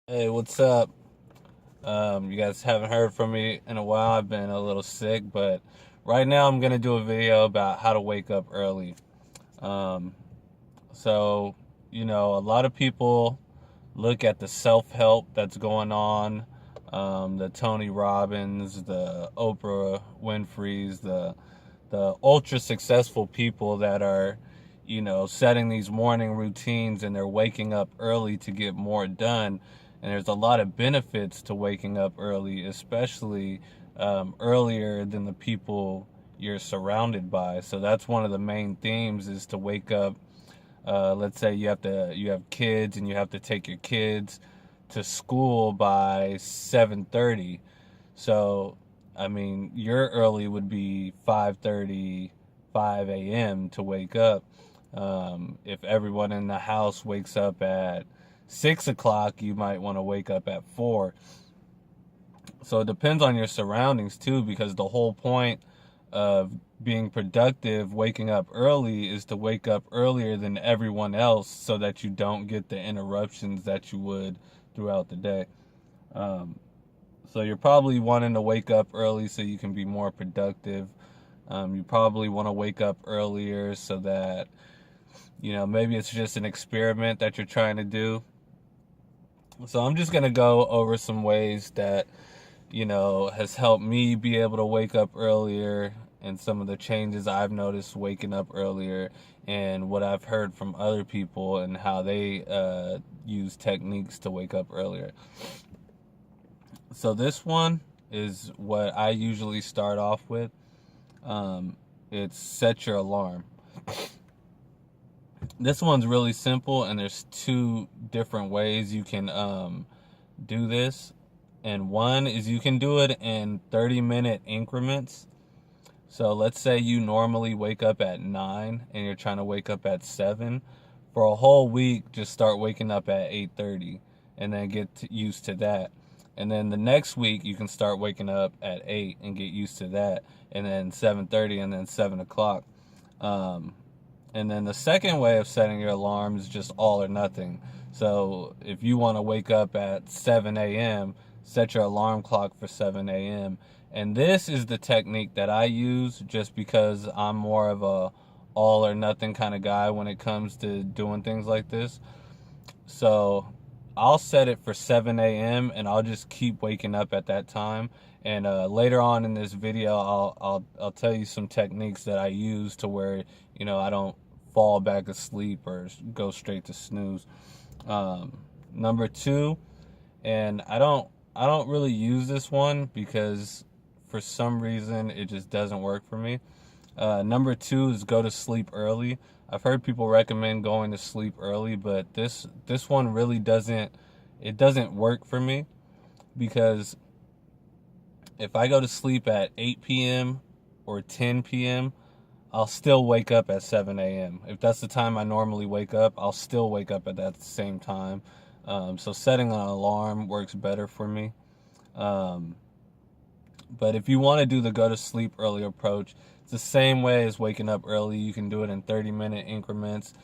Hey, what's up? You guys haven't heard from me in a while. I've been a little sick, but right now I'm gonna do a video about how to wake up early. Um, so, a lot of people look at the self-help that's going on, the Tony Robbins, the Oprah Winfrey's, the ultra successful people that are, setting these morning routines and they're waking up early to get more done. And there's a lot of benefits to waking up early, especially earlier than the people you're surrounded by. So that's one of the main themes is to wake up. Let's say you have kids and you have to take your kids to school by 7:30. So, I mean, your early would be 5:30, 5 a.m. to wake up. If everyone in the house wakes up at 6 o'clock, you might want to wake up at 4. So it depends on your surroundings too, because the whole point of being productive, waking up early, is to wake up earlier than everyone else so that you don't get the interruptions that you would throughout the day. Um, so you're probably wanting to wake up early so you can be more productive. You probably want to wake up earlier so that, maybe it's just an experiment that you're trying to do. So I'm just going to go over some ways that, has helped me be able to wake up earlier and some of the changes I've noticed waking up earlier and what I've heard from other people and how they use techniques to wake up earlier. So this one is what I usually start off with. It's set your alarm. This one's really simple, and there's two different ways you can do this. And one is you can do it in 30-minute increments. So let's say you normally wake up at 9 and you're trying to wake up at 7. For a whole week, just start waking up at 8:30 and then get used to that. And then the next week, you can start waking up at 8 and get used to that. And then 7:30 and then 7 o'clock. And then the second way of setting your alarm is just all or nothing. So if you want to wake up at 7 a.m., set your alarm clock for 7 a.m. And this is the technique that I use just because I'm more of a all or nothing kind of guy when it comes to doing things like this. So I'll set it for 7 a.m. and I'll just keep waking up at that time. And later on in this video, I'll tell you some techniques that I use to where I don't fall back asleep or go straight to snooze. Number two, and I don't really use this one because for some reason it just doesn't work for me. Number two is go to sleep early. I've heard people recommend going to sleep early, but this one really doesn't work for me because if I go to sleep at 8 p.m. or 10 p.m., I'll still wake up at 7 a.m. If that's the time I normally wake up, I'll still wake up at that same time. So setting an alarm works better for me. But if you want to do the go to sleep early approach, it's the same way as waking up early. You can do it in 30-minute increments.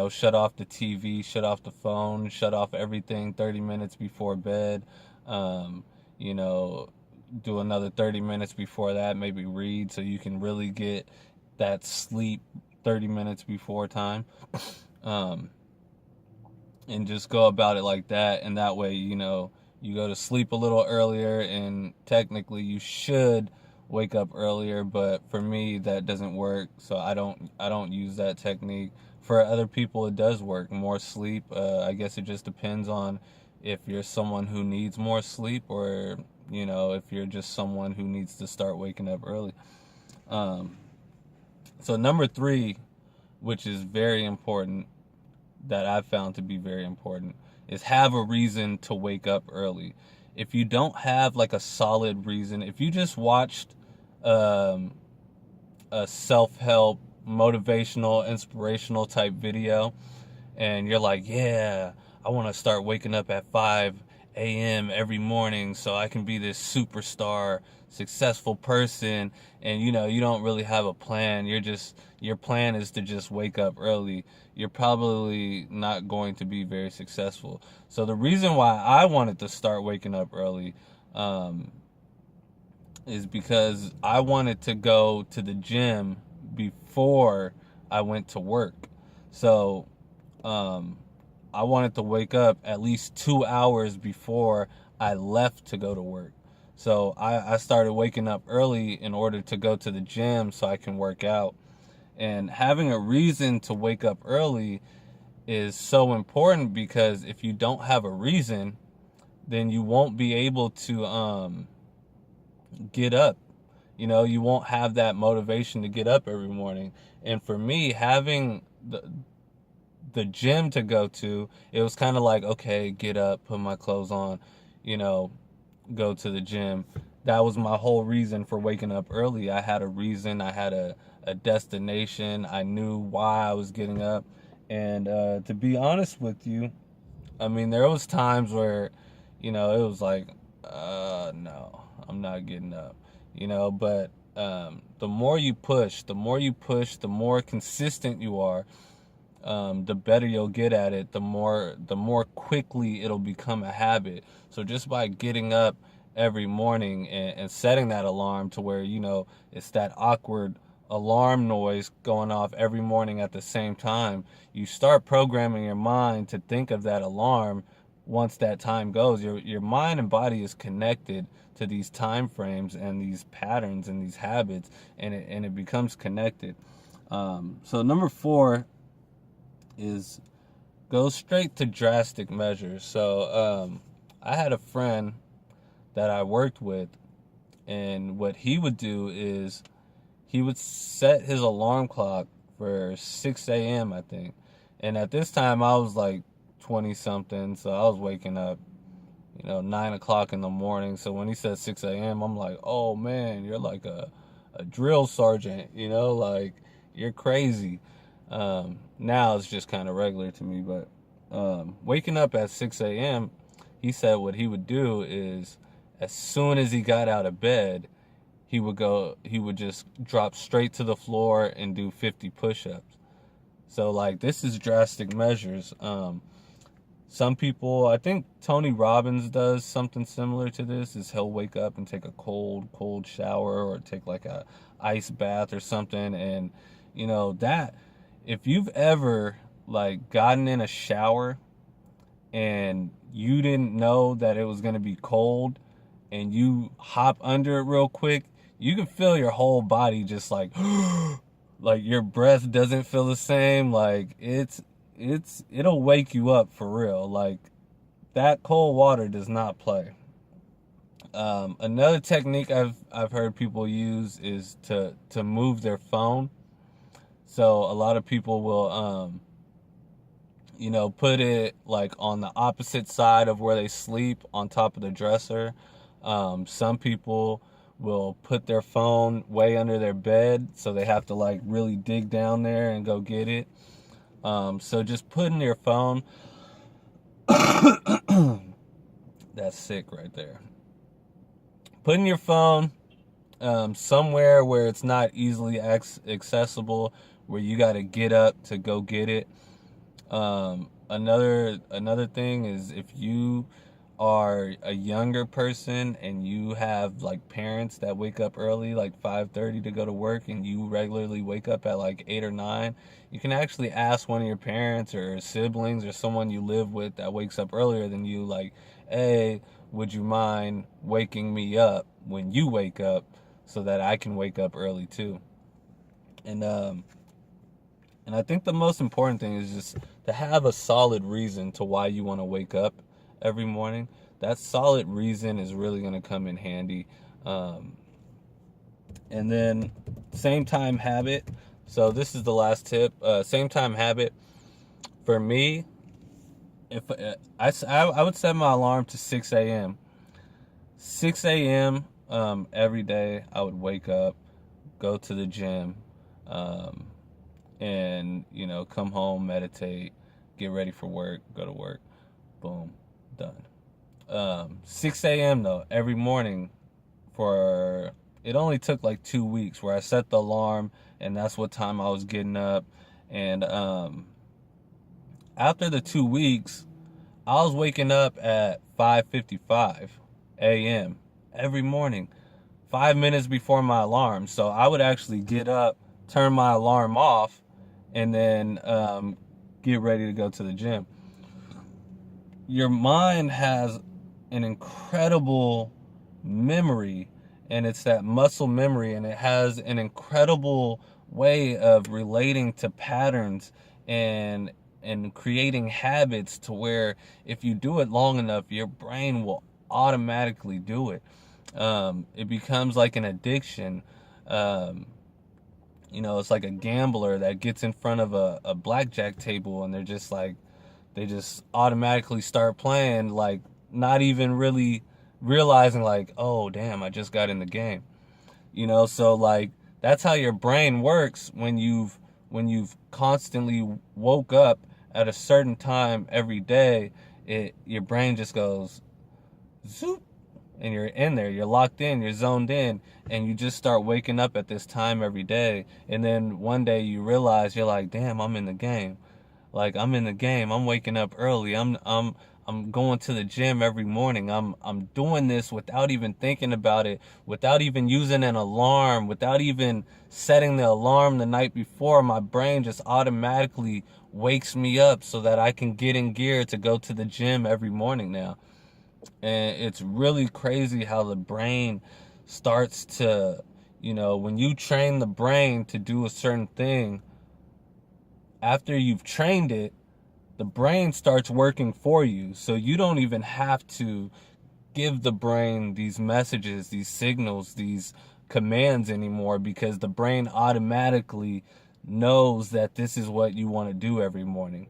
Shut off the TV, shut off the phone, shut off everything 30 minutes before bed. You know, do another 30 minutes before that, maybe read so you can really get that sleep 30 minutes before time. And just go about it like that. And that way, you go to sleep a little earlier and technically you should wake up earlier, but for me that doesn't work, so I don't use that technique. For other people it does work, more sleep. I guess it just depends on if you're someone who needs more sleep or if you're just someone who needs to start waking up early. So number three, which is very important, that I've found to be very important, is have a reason to wake up early. If you don't have like a solid reason, if you just watched um, a self-help, motivational, inspirational type video, and you're like, yeah, I want to start waking up at 5 a.m. every morning so I can be this superstar, successful person. And you know, you don't really have a plan. Your plan is to just wake up early. You're probably not going to be very successful. So the reason why I wanted to start waking up early, is because I wanted to go to the gym before I went to work. So, um, I wanted to wake up at least 2 hours before I left to go to work. So I started waking up early in order to go to the gym so I can work out. And having a reason to wake up early is so important, because if you don't have a reason, then you won't be able to get up. You know, you won't have that motivation to get up every morning. And for me, having the gym to go to, it was kind of like, okay, get up, put my clothes on, you know, go to the gym. That was my whole reason for waking up early. I had a reason, I had a destination, I knew why I was getting up. And to be honest with you, I mean, there was times where, you know, it was like, no, I'm not getting up, you know, but the more you push, the more consistent you are, the better you'll get at it, the more quickly it'll become a habit. So just by getting up every morning and setting that alarm to where, you know, it's that awkward alarm noise going off every morning at the same time, you start programming your mind to think of that alarm. Once that time goes, your mind and body is connected to these time frames and these patterns and these habits, and it becomes connected. So number 4 is go straight to drastic measures. So I had a friend that I worked with, and what he would do is he would set his alarm clock for 6 a.m., I think. And at this time, I was like 20 something, so I was waking up, you know, 9 o'clock in the morning. So when he said 6 a.m., I'm like, oh man, you're like a drill sergeant, you know, like you're crazy. Now it's just kind of regular to me, but waking up at 6 a.m., he said what he would do is, as soon as he got out of bed, he would just drop straight to the floor and do 50 push-ups. So like, this is drastic measures. Some people, I think Tony Robbins does something similar to this, is he'll wake up and take a cold shower, or take like a ice bath or something. And you know, that, if you've ever like gotten in a shower and you didn't know that it was going to be cold, and you hop under it real quick, you can feel your whole body just like like your breath doesn't feel the same. Like it'll wake you up for real. Like, that cold water does not play. Another technique I've heard people use is to move their phone. So a lot of people will you know, put it like on the opposite side of where they sleep, on top of the dresser. Some people will put their phone way under their bed, so they have to like really dig down there and go get it. So just putting your phone, that's sick right there. Putting your phone somewhere where it's not easily accessible, where you got to get up to go get it. Another thing is, if you are a younger person and you have like parents that wake up early, like 5:30 to go to work, and you regularly wake up at like 8 or 9, you can actually ask one of your parents or siblings or someone you live with that wakes up earlier than you, like, hey, would you mind waking me up when you wake up so that I can wake up early too? And I think the most important thing is just to have a solid reason to why you want to wake up every morning. That solid reason is really going to come in handy. And then same time habit. So this is the last tip. Same time habit. For me, if I would set my alarm to 6 a.m. 6 a.m. Every day, I would wake up, go to the gym, and you know, come home, meditate, get ready for work, go to work, boom, done. 6 a.m. though, every morning for, it only took like 2 weeks where I set the alarm and that's what time I was getting up. And after the 2 weeks, I was waking up at 5:55 a.m. every morning, 5 minutes before my alarm. So I would actually get up, turn my alarm off, and then get ready to go to the gym. Your mind has an incredible memory, and it's that muscle memory, and it has an incredible way of relating to patterns and creating habits to where if you do it long enough, your brain will automatically do it. It becomes like an addiction. It's like a gambler that gets in front of a blackjack table and they're just like, they just automatically start playing, like not even really realizing like, oh damn, I just got in the game. So like that's how your brain works when you've constantly woke up at a certain time every day. Your brain just goes zoop, and you're in there, you're locked in, you're zoned in, and you just start waking up at this time every day. And then one day you realize, you're like, damn, I'm in the game. Like, I'm in the game. I'm waking up early. I'm going to the gym every morning. I'm doing this without even thinking about it, without even using an alarm, without even setting the alarm the night before. My brain just automatically wakes me up so that I can get in gear to go to the gym every morning now. And it's really crazy how the brain starts to, when you train the brain to do a certain thing, after you've trained it, the brain starts working for you. So you don't even have to give the brain these messages, these signals, these commands anymore, because the brain automatically knows that this is what you want to do every morning.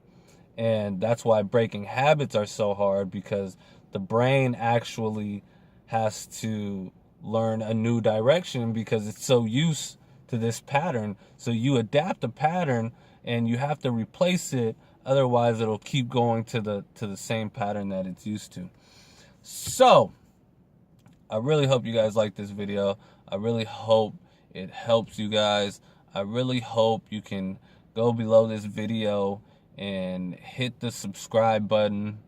And that's why breaking habits are so hard, because the brain actually has to learn a new direction because it's so used to this pattern. So you adapt a pattern and you have to replace it, otherwise it'll keep going to the same pattern that it's used to. So I really hope you guys like this video. I really hope it helps you guys. I really hope you can go below this video and hit the subscribe button,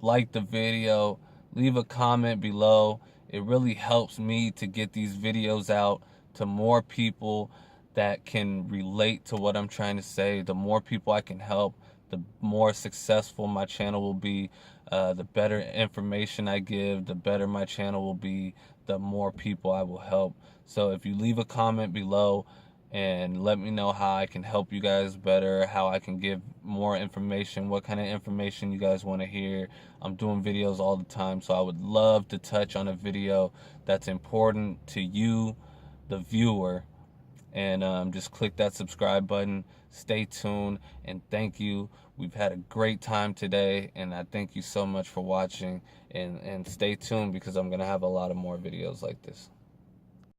like the video, leave a comment below. It really helps me to get these videos out to more people that can relate to what I'm trying to say. The more people I can help, the more successful my channel will be. The better information I give, the better my channel will be, the more people I will help. So if you leave a comment below and let me know how I can help you guys better, how I can give more information, what kind of information you guys want to hear. I'm doing videos all the time, so I would love to touch on a video that's important to you, the viewer. And just click that subscribe button. Stay tuned, and thank you. We've had a great time today, and I thank you so much for watching. And stay tuned, because I'm going to have a lot of more videos like this.